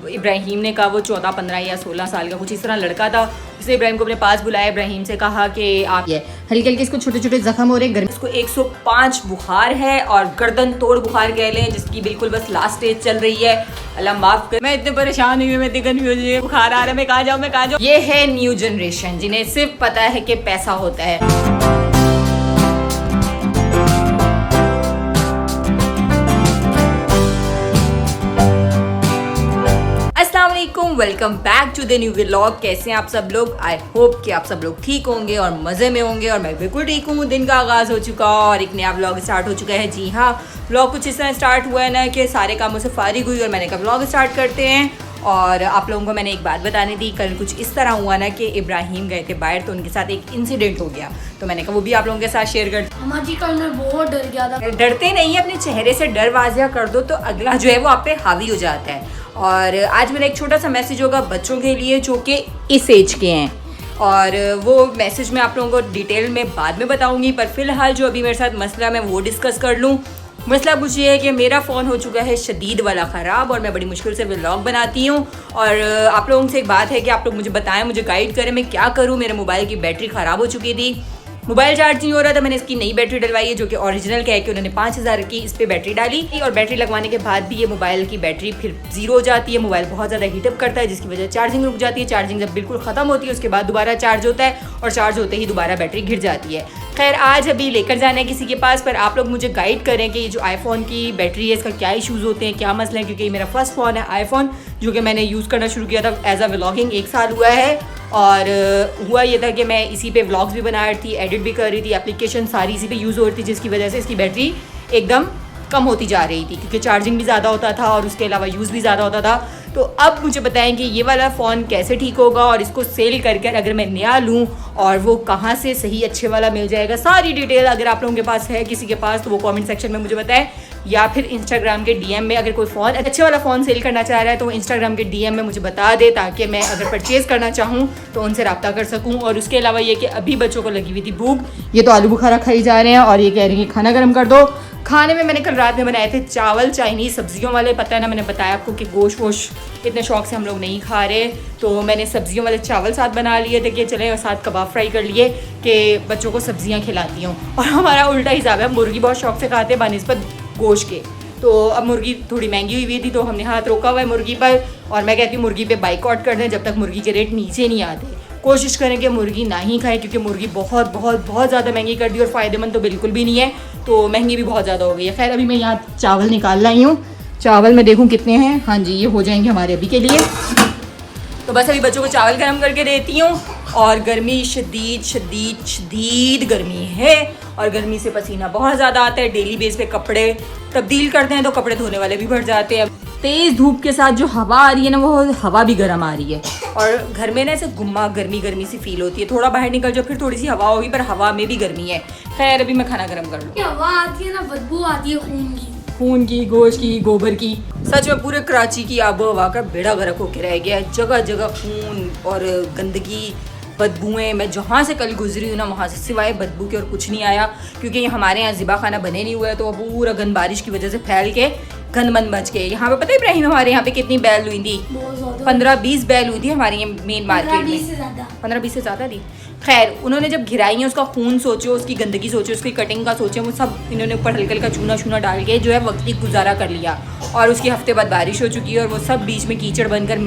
इब्राहिम ने कहा वो 14, 15 या 16 साल का कुछ इस तरह लड़का था। उसने इब्राहिम को अपने पास बुलाया, इब्राहिम से कहा कि आप ये हल्के हल्के इसको छोटे छोटे जख्म हो रहे हैं, इसको 105 बुखार है और गर्दन तोड़ बुखार कह लें, जिसकी बिल्कुल बस लास्ट स्टेज चल रही है। अल्लाह माफ कर, मैं इतने परेशान हुई, मैं इतनी कन्फ्यूज हुई, बुखार आ रहा है, मैं कहाँ जाऊँ। ये है न्यू जनरेशन जिन्हें सिर्फ पता है कि पैसा होता है। Welcome back to the new vlog. कैसे हैं आप सब लोग? आई होप कि आप सब लोग ठीक होंगे और मज़े में होंगे, और मैं बिल्कुल ठीक हूँ। दिन का आगाज़ हो चुका और एक नया व्लॉग स्टार्ट हो चुका है। जी हाँ, व्लॉग कुछ इस तरह स्टार्ट हुआ है ना कि सारे कामों से फारिग हुई और मैंने कहा व्लॉग स्टार्ट करते हैं। और आप लोगों को मैंने एक बात बतानी थी, कल कुछ इस तरह हुआ ना कि इब्राहिम गए थे बाहर, तो उनके साथ एक इंसिडेंट हो गया, तो मैंने कहा वो भी आप लोगों के साथ शेयर कर। जी कल मैं बहुत डर गया था। डरते नहीं, अपने चेहरे से डर वाजिया कर दो तो अगला जो है वो आप पे हावी हो जाता है। और आज मेरा एक छोटा सा मैसेज होगा बच्चों के लिए जो कि इस एज के हैं, और वो मैसेज मैं आप लोगों को डिटेल में बाद में बताऊंगी, पर फिलहाल जो अभी मेरे साथ मसला मैं वो डिस्कस कर लूँ। मसला कुछ ये है कि मेरा फ़ोन हो चुका है शदीद वाला ख़राब और मैं बड़ी मुश्किल से व्लॉग बनाती हूँ। और आप लोगों से एक बात है कि आप लोग मुझे बताएं, मुझे गाइड करें मैं क्या करूँ। मेरे मोबाइल की बैटरी ख़राब हो चुकी थी, मोबाइल चार्ज नहीं हो रहा था। मैंने इसकी नई बैटरी डलवाई है जो कि ओरिजिनल कह के उन्होंने 5000 की इस पर बैटरी डाली, और बैटरी लगवाने के बाद भी ये मोबाइल की बैटरी फिर ज़ीरो हो जाती है। मोबाइल बहुत ज़्यादा हीटअप करता है जिसकी वजह से चार्जिंग रुक जाती है। चार्जिंग जब बिल्कुल ख़त्म होती है उसके बाद दोबारा चार्ज होता है, और चार्ज होते ही दोबारा बैटरी गिर जाती है। खैर आज अभी लेकर जाना है किसी के पास, पर आप लोग मुझे गाइड करें कि ये जो आईफोन की बैटरी है इसका क्या इशूज़ होते हैं, क्या मसला है, क्योंकि ये मेरा फर्स्ट फ़ोन है आईफोन जो कि मैंने यूज़ करना शुरू किया था एज अ व्लॉगिंग। 1 साल हुआ है, और हुआ ये था कि मैं इसी पे व्लॉग्स भी बना रही थी, एडिट भी कर रही थी, एप्लीकेशन सारी इसी पे यूज़ हो रही थी, जिसकी वजह से इसकी बैटरी एकदम कम होती जा रही थी क्योंकि चार्जिंग भी ज़्यादा होता था और उसके अलावा यूज़ भी ज़्यादा होता था। तो अब मुझे बताएं कि ये वाला फ़ोन कैसे ठीक होगा, और इसको सेल करके अगर मैं नया लूँ और वो कहाँ से सही अच्छे वाला मिल जाएगा, सारी डिटेल अगर आप लोगों के पास है किसी के पास तो वो कमेंट सेक्शन में मुझे बताएं, या फिर इंस्टाग्राम के डीएम में अगर कोई फ़ोन अच्छे वाला फ़ोन सेल करना चाह रहा है तो वो इंस्टाग्राम के डीएम में मुझे बता दे, ताकि मैं अगर परचेज़ करना चाहूँ तो उनसे रब्ता कर सकूँ। और उसके अलावा ये कि अभी बच्चों को लगी हुई थी भूख, ये तो आलू बुखारा खाई जा रहे हैं और ये कह रहे हैं कि खाना गर्म कर दो। खाने में मैंने कल रात में बनाए थे चावल चाइनीज़ सब्जियों वाले। पता है ना, मैंने बताया आपको कि गोश्त वोश्त इतने शौक से हम लोग नहीं खा रहे, तो मैंने सब्जियों वाले चावल साथ बना लिए थे कि चले, और साथ कबाब फ्राई कर लिए कि बच्चों को सब्जियां खिलाती हूँ। और हमारा उल्टा हिसाब है, मुर्गी बहुत शौक से खाते हैं बनिस्बत गोश्त के। तो अब मुर्गी थोड़ी महंगी हुई थी तो हमने हाथ रोका हुआ है मुर्गी पर, और मैं कहती हूँ मुर्गी पे बाइकआउट कर दें जब तक मुर्गी के रेट नीचे नहीं आते। कोशिश करें कि मुर्गी ना ही खाएं, क्योंकि मुर्गी बहुत बहुत बहुत ज़्यादा महंगी कर दी और फ़ायदेमंद तो बिल्कुल भी नहीं है, तो महंगी भी बहुत ज़्यादा हो गई है। खैर अभी मैं यहाँ चावल निकाल लाई हूँ, चावल मैं देखूँ कितने हैं। हाँ जी, ये हो जाएंगे हमारे अभी के लिए। तो बस अभी बच्चों को चावल गर्म करके देती हूँ। और गर्मी शदीद शदीद शदीद गर्मी है, और गर्मी से पसीना बहुत ज़्यादा आता है। डेली बेस पे कपड़े तब्दील करते हैं तो कपड़े धोने वाले भी बढ़ जाते हैं। तेज़ धूप के साथ जो हवा आ रही है ना, वो हवा भी गर्म आ रही है, और घर में ना ऐसे गुम्मा गर्मी गर्मी सी फील होती है। थोड़ा बाहर निकल जाओ फिर थोड़ी सी हवा होगी, पर हवा में भी गर्मी है। खैर अभी मैं खाना गर्म कर लूँ। हवा आती है ना, बदबू आती है खून की, गोश्त की, गोबर की। सच में पूरे कराची की आबो हवा का बेड़ा गर्क होकर रह गया है। जगह जगह खून और गंदगी, बदबूएं। मैं जहाँ से कल गुजरी हूँ ना, वहाँ से सिवाय बदबू के और कुछ नहीं आया, क्योंकि हमारे यहाँ ज़िबा खाना बने नहीं हुआ है, तो पूरा गंद बारिश की वजह से फैल के गंद मन बच गए। यहाँ पे पता है इब्राहिम हमारे यहाँ पे कितनी बैल हुई थी? 15-20 बैल हुई थी हमारे ये मेन मार्केट में। 15-20 से ज़्यादा थी। खैर उन्होंने जब घिराई है, उसका खून सोचो, उसकी गंदगी सोचो, उसकी कटिंग का सोचो, वो सब इन्होंने ऊपर हल्का हल्का चूना छूना डाल के जो है वक्ती गुजारा कर लिया। और उसके हफ्ते बाद बारिश हो चुकी है और वो सब बीच में कीचड़ बनकर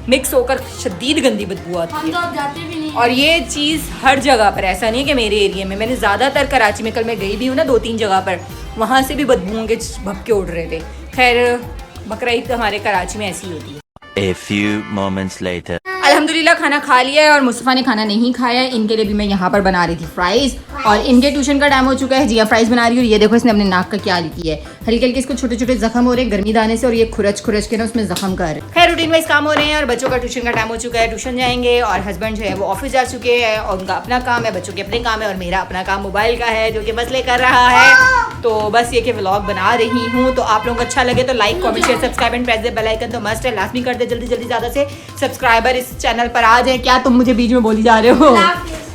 मिक्स होकर शदीद गंदी बदबू आती है। जाते भी नहीं। और ये चीज़ हर जगह पर, ऐसा नहीं है कि मेरे एरिया में, मैंने ज़्यादातर कराची में, कल मैं गई भी हूँ ना 2-3 जगह पर, वहाँ से भी बदबुओं के भपके उड़ रहे थे। खैर बकरा ईद हमारे कराची में ऐसी होती है। A few moments later. अल्हम्दुलिल्लाह खाना खा लिया है, और मुस्तफ़ा ने खाना नहीं खाया है। इनके लिए भी मैं यहाँ पर बना रही थी फ्राइज़, और इनके ट्यूशन का टाइम हो चुका है। जी फ्राइज़ बना रही हूँ। ये देखो इसने अपने नाक का क्या लिखी है, हल्के हल्के इसको छोटे छोटे जख्म हो रहे हैं गर्मी दाने से, और ये खुरच खुरच के ना उसमें जख्म कर। खैर रूटीन वाइज काम हो रहे हैं, और बच्चों का ट्यूशन का टाइम हो चुका है, ट्यूशन जाएंगे। और हस्बैंड जो है वो ऑफिस जा चुके हैं, और उनका अपना काम है, बच्चों के अपने काम है, और मेरा अपना काम मोबाइल का है जो कि मसले कर रहा है। तो बस ये कि व्लॉग बना रही हूँ। तो आप लोगों को अच्छा लगे तो like, comment, share, subscribe and press the bell icon तो मस्ट है, लाजमी कर दे। जल्दी जल्दी ज़्यादा से सब्सक्राइबर इस चैनल पर आ जाए। क्या तुम मुझे बीच में बोली जा रहे हो?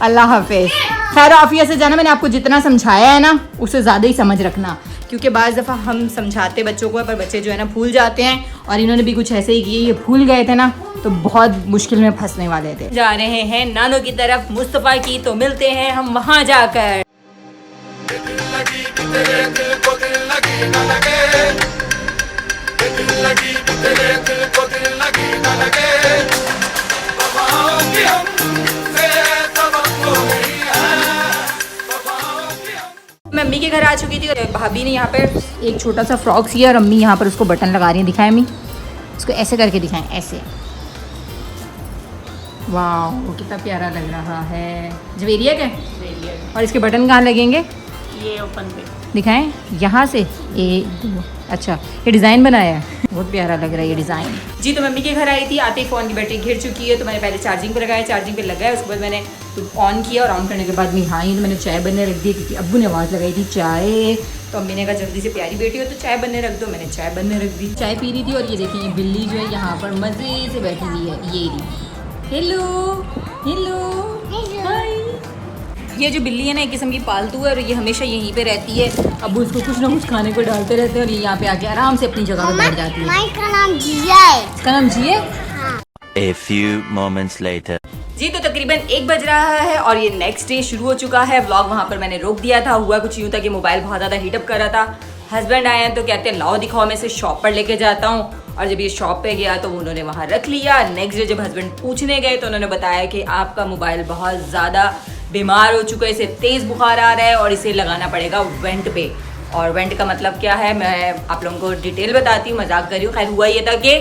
अल्लाह हाफिज़। खैर आफिया से जाना, मैंने आपको जितना समझाया है ना उससे ज़्यादा ही समझ रखना, क्योंकि बाज़ दफ़ा हम समझाते बच्चों को पर बच्चे जो है ना भूल जाते हैं, और इन्होंने भी कुछ ऐसे ही किए, ये भूल गए थे ना तो बहुत मुश्किल में फंसने वाले थे। जा रहे हैं नानो की तरफ मुस्तफ़ा की, तो मिलते हैं हम वहाँ जाकर। मैं अम्मी के घर आ चुकी थी और भाभी ने यहाँ पर एक छोटा सा फ्रॉक सिया और अम्मी यहाँ पर उसको बटन लगा रही हैं। दिखाएं अम्मी, इसको ऐसे करके दिखाएं, ऐसे। वाह, वो कितना प्यारा लग रहा है। जवेरिया का, और इसके बटन कहाँ लगेंगे? ये ओपन पे दिखाएं, यहाँ से एक दो। अच्छा, ये डिज़ाइन बनाया है, बहुत प्यारा लग रहा है ये डिज़ाइन। जी, तो मम्मी के घर आई थी, आते ही फ़ोन की बैटरी घिर चुकी है, तो मैंने पहले चार्जिंग पे लगाया, चार्जिंग पे लगाया, उसके बाद मैंने ऑन किया, और ऑन करने के बाद हाँ तो मैंने चाय बनने रख दी, क्योंकि अब्बू ने आवाज़ लगाई थी चाय, तो अम्मी ने कहा जल्दी से प्यारी बेटी हो तो चाय बनने रख दो। मैंने चाय बनने रख दी, चाय पी रही थी, और ये देखिए ये बिल्ली जो है यहाँ पर मज़े से बैठी हुई है, ये रही। Hello hello hi. ये जो बिल्ली है ना एक किस्म की पालतू है, और ये हमेशा यहीं पे रहती है। अब उसको कुछ ना कुछ खाने को डालते रहते हैं, और ये यहाँ पे आके आराम से अपनी जगह पे बैठ जाती है। इसका नाम जिया है। इसका नाम जिया? A few moments later. जी, तो तकरीबन 1 बज रहा है और ये नेक्स्ट डे शुरू हो चुका है। व्लॉग वहाँ पर मैंने रोक दिया था। हुआ कुछ यूँ था कि मोबाइल बहुत ज़्यादा हीटअप कर रहा था। हस्बैंड आए हैं तो कहते हैं लाओ दिखाओ, मैं इसे शॉप पर लेके जाता हूँ, और जब ये शॉप पे गया तो उन्होंने वहाँ रख लिया। नेक्स्ट डे जब हस्बैंड पूछने गए तो उन्होंने बताया कि आपका मोबाइल बहुत ज़्यादा बीमार हो चुका है, इसे तेज़ बुखार आ रहा है और इसे लगाना पड़ेगा वेंट पे। और वेंट का मतलब क्या है मैं आप लोगों को डिटेल बताती हूँ, मजाक कर रही हूँ। खैर हुआ ये था कि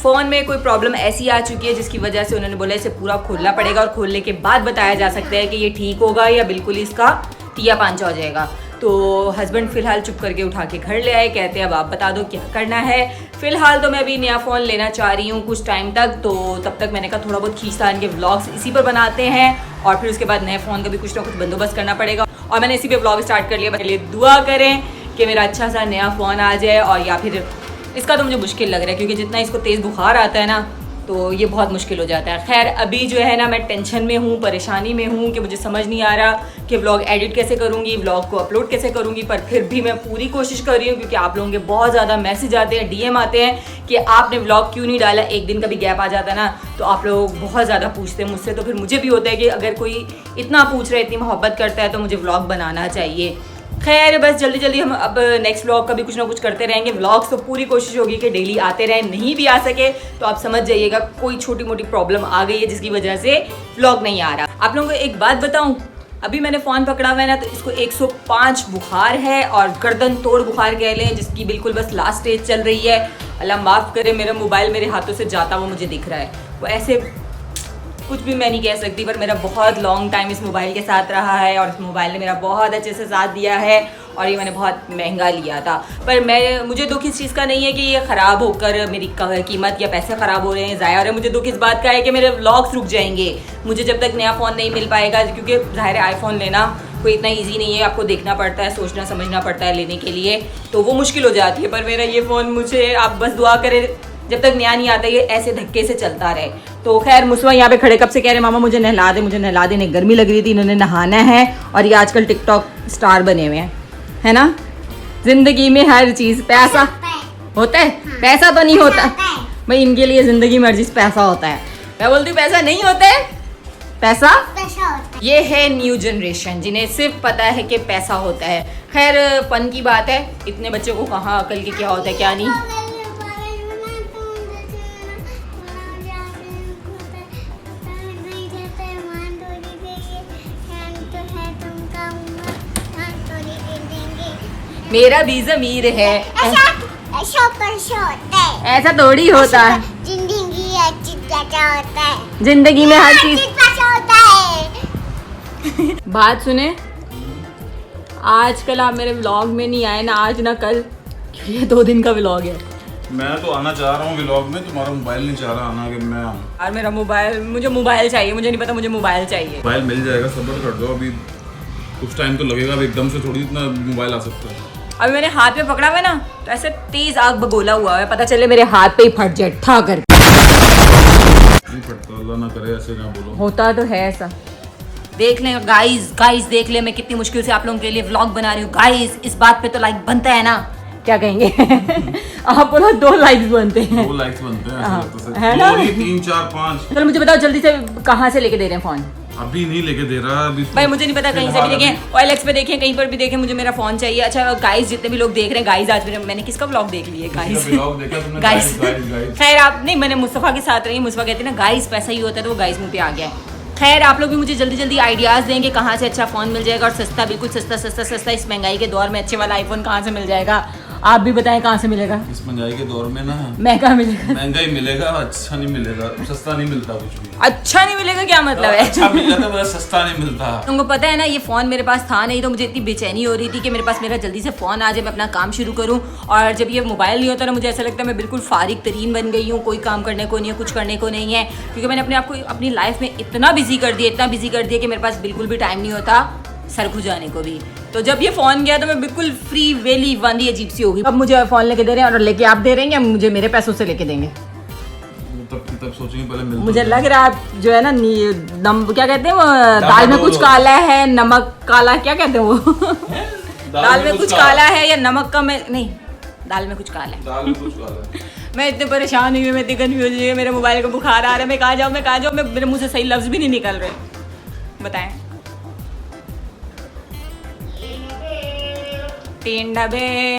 फ़ोन में कोई प्रॉब्लम ऐसी आ चुकी है जिसकी वजह से उन्होंने बोला इसे पूरा खोलना पड़ेगा, और खोलने के बाद बताया जा सकता है कि ये ठीक होगा या बिल्कुल इसका तिया पांचा हो जाएगा। तो हस्बैंड फ़िलहाल चुप करके उठा के घर ले आए, कहते हैं अब आप बता दो क्या करना है। फ़िलहाल तो मैं अभी नया फ़ोन लेना चाह रही हूँ कुछ टाइम तक, तो तब तक मैंने कहा थोड़ा बहुत खींचतान के व्लॉग्स इसी पर बनाते हैं, और फिर उसके बाद नए फ़ोन का भी कुछ ना कुछ बंदोबस्त करना पड़ेगा। और मैंने इसी पे व्लॉग स्टार्ट कर लिया। पहले दुआ करें कि मेरा अच्छा सा नया फ़ोन आ जाए, और या फिर इसका तो मुझे मुश्किल लग रहा है क्योंकि जितना इसको तेज़ बुखार आता है ना तो ये बहुत मुश्किल हो जाता है। खैर अभी जो है ना मैं टेंशन में हूँ, परेशानी में हूँ कि मुझे समझ नहीं आ रहा कि व्लॉग एडिट कैसे करूँगी, व्लॉग को अपलोड कैसे करूँगी। पर फिर भी मैं पूरी कोशिश कर रही हूँ क्योंकि आप लोगों के बहुत ज़्यादा मैसेज आते हैं, DM आते हैं कि आपने व्लॉग क्यों नहीं डाला, एक दिन का भी गैप आ जाता है ना, तो आप लोग बहुत ज़्यादा पूछते हैं मुझसे। तो फिर मुझे भी होता है कि अगर कोई इतना पूछ रहा है, इतनी मोहब्बत करता है तो मुझे व्लॉग बनाना चाहिए। खैर बस जल्दी जल्दी हम अब नेक्स्ट व्लॉग का भी कुछ ना कुछ करते रहेंगे। व्लॉग्स तो पूरी कोशिश होगी कि डेली आते रहें, नहीं भी आ सके तो आप समझ जाइएगा कोई छोटी मोटी प्रॉब्लम आ गई है जिसकी वजह से व्लॉग नहीं आ रहा। आप लोगों को एक बात बताऊं, अभी मैंने फ़ोन पकड़ा हुआ है ना तो इसको 105 बुखार है, और गर्दन तोड़ बुखार कह लें, जिसकी बिल्कुल बस लास्ट स्टेज चल रही है। अल्लाह माफ़ करे मेरा मोबाइल मेरे हाथों से जाता हुआ मुझे दिख रहा है, वो ऐसे कुछ भी मैं नहीं कह सकती, पर मेरा बहुत लॉन्ग टाइम इस मोबाइल के साथ रहा है, और इस मोबाइल ने मेरा बहुत अच्छे से साथ दिया है, और ये मैंने बहुत महंगा लिया था। पर मुझे दुख इस चीज़ का नहीं है कि ये ख़राब होकर मेरी कीमत या पैसे ख़राब हो रहे हैं, ज़ाया हो रहे हैं। मुझे दुख इस बात का है कि मेरे व्लॉग्स रुक जाएंगे मुझे जब तक नया फ़ोन नहीं मिल पाएगा, क्योंकि ज़ाहिर है आईफोन लेना कोई इतना ईजी नहीं है, आपको देखना पड़ता है, सोचना समझना पड़ता है लेने के लिए, तो वो मुश्किल हो जाती है। पर मेरा ये फ़ोन मुझे आप बस दुआ करें जब तक नया नहीं आता ये ऐसे धक्के से चलता रहे। तो खैर मुस्वा यहाँ पे खड़े कब से कह रहे मामा मुझे नहला दे, मुझे नहला दे। इन्हें गर्मी लग रही थी, इन्होंने नहाना है, और ये आजकल टिकटॉक स्टार बने हुए हैं, है ना। जिंदगी में हर चीज़ पैसा होता है, पैसा तो नहीं होता भाई, इनके लिए ज़िंदगी में हर चीज़ पैसा होता है। मैं बोलती हूँ पैसा नहीं होता है, पैसा होता है। ये है न्यू जनरेशन जिन्हें सिर्फ पता है कि पैसा होता है। खैर फन की बात है, इतने बच्चों को कहाँ अकल के क्या होता है क्या नहीं। मेरा भी ज़मीर है, ऐसा होता है, ऐसा थोड़ी होता है। जिंदगी अच्छी पैसा होता है, जिंदगी में हर चीज पैसा होता है। बात सुने, आजकल आप मेरे व्लॉग में नहीं आए ना आज ना कल, ये 2 दिन का व्लॉग है। मैं तो आना चाह रहा हूँ व्लॉग में, तुम्हारा मोबाइल नहीं चाह रहा आना कि मैं आऊँ। और मेरा मोबाइल, मुझे मोबाइल चाहिए, मुझे नहीं पता, मुझे मोबाइल चाहिए। मोबाइल मिल जाएगा, सब्र कर दो, अभी कुछ टाइम तो लगेगा, अभी एकदम से थोड़ी इतना मोबाइल आ सकता है। अभी मैंने हाथ में पकड़ा हुआ है ना तो ऐसे तेज आग बगोला हुआ है, पता चले मेरे हाथ पे ही फट जाए ठा कर। नहीं फटता, अल्लाह ना करे, ऐसे ना बोलो। होता तो है ऐसा, देख लें गाइस देख लें मैं कितनी मुश्किल से आप लोगों के लिए व्लॉग बना रही हूँ गाइस। इस बात पे तो लाइक बनता है ना, क्या कहेंगे? आप बोलो 2 लाइक्स बनते हैं। 2 लाइक्स बनते हैं हाँ, ऐसे लगता है। है ना? 2 नहीं 3 4 5। चलो मुझे बताओ जल्दी से कहाँ से लेके दे रहे हैं फोन? अभी नहीं लेके दे रहा अभी। भाई मुझे नहीं पता, कहीं से भी देखें, OLX पे देखें, कहीं पर भी देखें, मुझे मेरा फोन चाहिए। अच्छा गाइस जितने भी लोग देख रहे हैं, गाइस आज मैंने किसका व्लॉग देख लिया गाइस? गाइस खैर आप नहीं, मैंने मुस्तफ़ा के साथ रही, मुस्तफ़ा कहती है ना गाइस पैसा ही होता है, तो वो गाइस मुंह पे आ गया है। खैर आप लोग भी मुझे जल्दी जल्दी आइडियाज़ देंगे कहाँ से अच्छा फ़ोन मिल जाएगा और सस्ता, बिल्कुल सस्ता इस महंगाई के दौर में अच्छे वाला आईफोन कहाँ से मिल जाएगा? आप भी बताएं कहाँ से मिलेगा? इस महंगाई के दौर में ना महंगा मिलेगा, महंगा ही मिलेगा, अच्छा नहीं मिलेगा, सस्ता नहीं मिलता कुछ भी। अच्छा नहीं मिलेगा क्या मतलब है? अच्छा मिल जाता है, सस्ता नहीं मिलता। तुमको पता है ना ये फ़ोन मेरे पास था नहीं, तो मुझे इतनी बेचैनी हो रही थी कि मेरे पास मेरा जल्दी से फ़ोन आ जाए, मैं अपना काम शुरू करूँ। और जब ये मोबाइल नहीं होता ना, मुझे ऐसा लगता है मैं बिल्कुल फारिग तरीन बन गई हूँ, कोई काम करने को नहीं है, कुछ करने को नहीं है, क्योंकि मैंने अपने आप को अपनी लाइफ में इतना बिजी कर दिया कि मेरे पास बिल्कुल भी टाइम नहीं होता सर खुजाने को भी। तो जब ये फ़ोन गया तो मैं बिल्कुल फ्री वेली वांदी अजीब सी होगी। अब मुझे फ़ोन लेके दे रहे हैं और लेके आप दे रहे हैं या मुझे मेरे पैसों से लेके देंगे? तब सोचेंगे पहले मिल। मुझे लग रहा है जो है ना क्या कहते हैं वो, दाल में कुछ काला है नमक काला, क्या कहते हैं वो? दाल में कुछ काला है या नमक का, मैं नहीं, दाल में कुछ काला है। दाल में कुछ काला है। मैं इतने परेशान हुई, मैं इतनी कन्फ्यूज हुई, मेरे मोबाइल को बुखार आ रहा है, मैं कहाँ जाऊँ, मेरे मुंह से सही लफ्ज़ भी नहीं निकल रहे। बताएं। 3 डब्बे।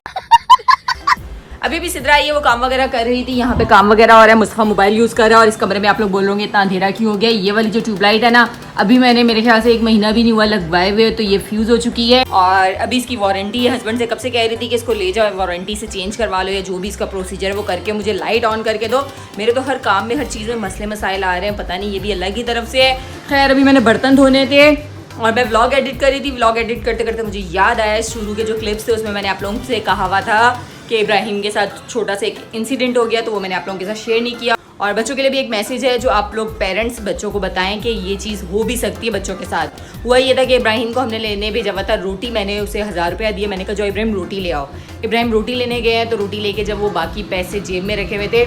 अभी भी सिद्रा आई है, वो काम वगैरह कर रही थी, यहाँ पे काम वगैरह हो रहा है, मुस्तफ़ा मोबाइल यूज़ कर रहा है और इस कमरे में आप लोग बोलोगे इतना अंधेरा क्यों हो गया? ये वाली जो ट्यूबलाइट है ना, अभी मैंने मेरे ख्याल से 1 महीना भी नहीं हुआ लगवाए हुए, तो ये फ्यूज़ हो चुकी है और अभी इसकी वारंटी है। हस्बैंड से कब से कह रही थी कि इसको ले जाओ, वारंटी से चेंज करवा लो या जो भी इसका प्रोसीजर है वो करके मुझे लाइट ऑन करके दो। मेरे तो हर काम में हर चीज़ में मसले मसाइल आ रहे हैं, पता नहीं ये भी अल्लाह की तरफ से है। खैर अभी मैंने बर्तन धोने थे और मैं व्लॉग एडिट कर रही थी। व्लॉग एडिट करते करते मुझे याद आया शुरू के जो क्लिप्स थे उसमें मैंने आप लोगों से कहा हुआ था कि इब्राहिम के साथ छोटा सा एक इंसिडेंट हो गया, तो वो मैंने आप लोगों के साथ शेयर नहीं किया। और बच्चों के लिए भी एक मैसेज है जो आप लोग पेरेंट्स बच्चों को बताएं कि ये चीज़ हो भी सकती है बच्चों के साथ। हुआ ये था कि इब्राहिम को हमने लेने भेजा हुआ था रोटी, मैंने उसे 1000 रुपया दिए, मैंने कहा जो इब्राहिम रोटी ले आओ। इब्राहिम रोटी लेने गए हैं, तो रोटी लेके जब वो बाकी पैसे जेब में रखे हुए थे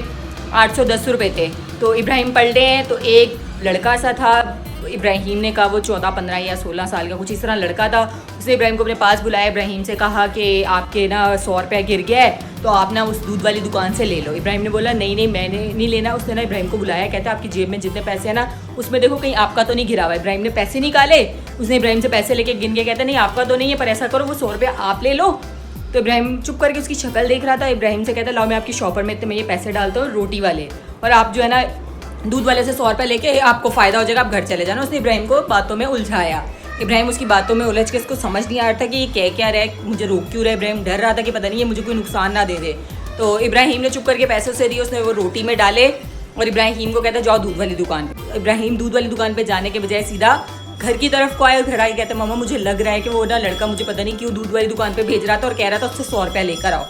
810 रुपये थे, तो इब्राहिम पलटे हैं, तो एक लड़का सा था, इब्राहिम ने कहा वो 14-15 या 16 साल का कुछ इस तरह लड़का था, उसने इब्राहिम को अपने पास बुलाया, इब्राहिम से कहा कि आपके ना 100 रुपया गिर गया है तो आप ना उस दूध वाली दुकान से ले लो। इब्राहिम ने बोला नहीं मैंने नहीं लेना। उसने ना इब्राहिम को बुलाया, कहता आपकी जेब में जितने पैसे हैं ना उसमें देखो कहीं आपका तो नहीं गिरा हुआ। इब्राहिम ने पैसे निकाले, उसने इब्राहिम से पैसे लेके गिन के कहता नहीं आपका तो नहीं है, पर ऐसा करो वो 100 रुपया आप ले लो। तो इब्राहिम चुप करके उसकी शक्ल देख रहा था। इब्राहिम से कहता लाओ मैं आपकी शॉपर में इतने में ये पैसे डालता हूँ रोटी वाले, और आप जो है ना दूध वाले से 100 रुपये लेके आपको फ़ायदा हो जाएगा, आप घर चले जाना। उसने इब्राहिम को बातों में उलझाया। इब्राहिम उसकी बातों में उलझ के इसको समझ नहीं आ रहा था कि ये कह क्या रहा है, मुझे रोक क्यों रहा है। इब्राहिम डर रहा था कि पता नहीं ये मुझे कोई नुकसान ना दे दे। तो इब्राहिम ने चुप करके पैसे उसे दिए, उसने वो रोटी में डाले और इब्राहिम को कहता जाओ दूध वाली दुकान पे। इब्राहिम दूध वाली दुकान पे जाने के बजाय सीधा घर की तरफ को आया और घर आके कहता मामा मुझे लग रहा है कि वो ना लड़का मुझे पता नहीं क्यों दूध वाली दुकान पे भेज रहा था और कह रहा था उससे 100 रुपया लेकर आओ,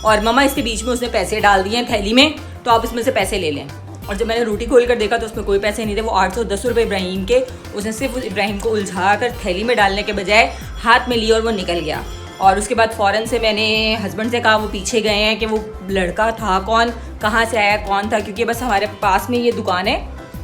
और मामा इसके बीच में उसने पैसे डाल दिए हैं थैली में, तो आप इसमें से पैसे ले लें। और जब मैंने रोटी खोल कर देखा तो उसमें कोई पैसे नहीं थे, वो 810 रुपये इब्राहिम के। उसने सिर्फ इब्राहिम को उलझा कर थैली में डालने के बजाय हाथ में लिए और वो निकल गया। और उसके बाद फ़ौरन से मैंने हस्बैंड से कहा, वो पीछे गए हैं कि वो लड़का था कौन, कहाँ से आया, कौन था, क्योंकि बस हमारे पास में ये दुकान है,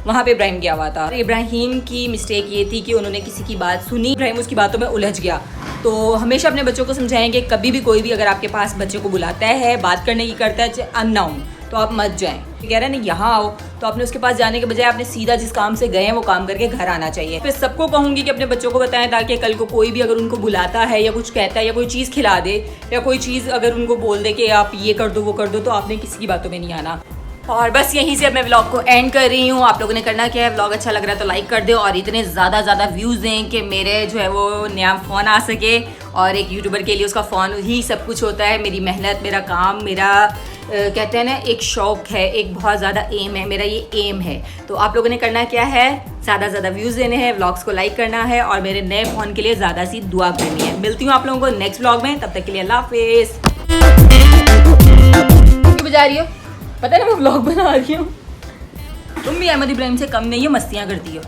वहाँ पे इब्राहिम गया हुआ था। इब्राहिम की मिस्टेक ये थी कि उन्होंने किसी की बात सुनी, इब्राहिम उसकी बातों में उलझ गया। तो हमेशा अपने बच्चों को समझाएंगे कभी भी कोई भी अगर आपके पास बच्चे को बुलाता है, बात करने की करता है अननाउन, तो आप मत जाएं। कह रहे हैं ना यहाँ आओ, तो आपने उसके पास जाने के बजाय आपने सीधा जिस काम से गए हैं वो काम करके घर आना चाहिए। फिर सबको कहूँगी कि अपने बच्चों को बताएं ताकि कल को कोई भी अगर उनको बुलाता है या कुछ कहता है या कोई चीज़ खिला दे या कोई चीज़ अगर उनको बोल दे कि आप ये कर दो वो कर दो, तो आपने किसी की बातों में नहीं आना। और बस यहीं से अब मैं व्लॉग को एंड कर रही हूँ। आप लोगों ने करना क्या है, व्लॉग अच्छा लग रहा है तो लाइक कर दो और इतने ज़्यादा व्यूज़ दें कि मेरे जो है वो नया फ़ोन आ सके। और एक यूट्यूबर के लिए उसका फ़ोन ही सब कुछ होता है। मेरी मेहनत, मेरा काम, मेरा कहते हैं ना एक शौक़ है, एक बहुत ज़्यादा एम है, मेरा ये एम है। तो आप लोगों ने करना क्या है, ज़्यादा व्यूज़ देने हैं, व्लॉग्स को लाइक करना है और मेरे नए फ़ोन के लिए ज़्यादा सी दुआ करनी है। मिलती हूँ आप लोगों को नेक्स्ट व्लॉग में, तब तक के लिए अल्लाह हाफिज़। क्यों बजा रही हो, पता है ना मैं व्लॉग बना रही हूँ। तुम भी अहमद इब्राहिम से कम नहीं हो, मस्तियाँ करती हो।